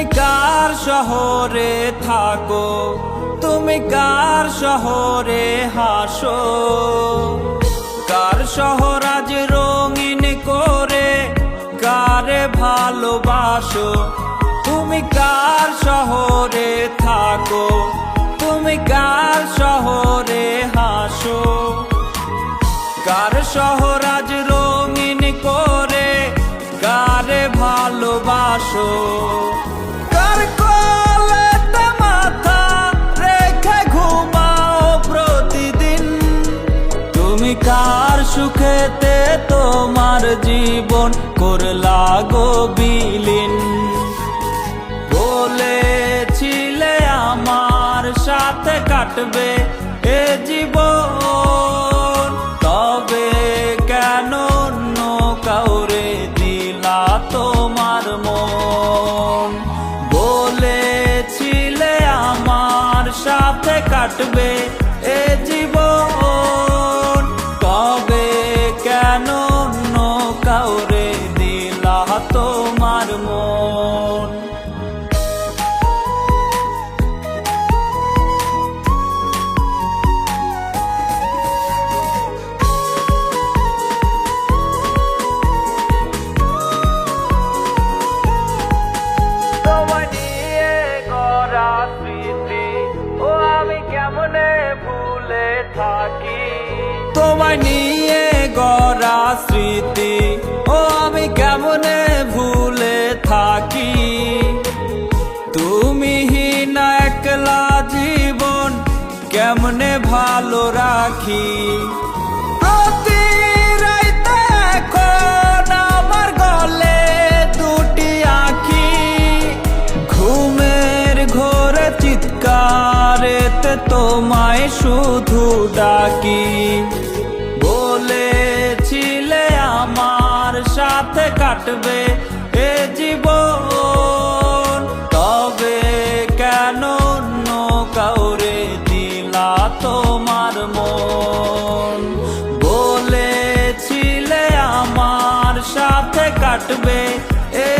তুমি কার শহরে থাকো, তুমি কার শহরে হাসো, কার শহর আজ রঙিন করে কারে ভালোবাসো। তুমি কার শহরে থাকো, তুমি কার শহরে হাসো, কার শহর আজ রঙিন করে কারে ভালোবাসো। কার কোলেতে মাথা রেখে ঘুমাও প্রতিদিন, তুমি কার সুখেতে তোমার জীবন করলা গো বিলীন। বলেছিলে আমার সাথে কাটবে এ জীবন, তবে কেন অন্য কাউরে দিলা তোমার মন। বলেছিলে আমার সাথে কাটবে এ জীবন, তবে কেন অন্য কাউরে দিলা তোমার মন। তোমায় নিয়ে গড়া স্মৃতি ও আমি কেমনে ভুলে থাকি। তুমি হীনা একলা জীবন কেমনে ভালো রাখি। প্রতি রাইতে এখন আমার গলে দুটি আঁখি, ঘুমের ঘোরে চিৎকারেতে তোমায় শুধু ডাকি। বলেছিলে আমার সাথে কাটবে এ জীবন, তবে কেন অন্য কাউরে দিলা তোমার মন। বলেছিলে আমার সাথে কাটবে এ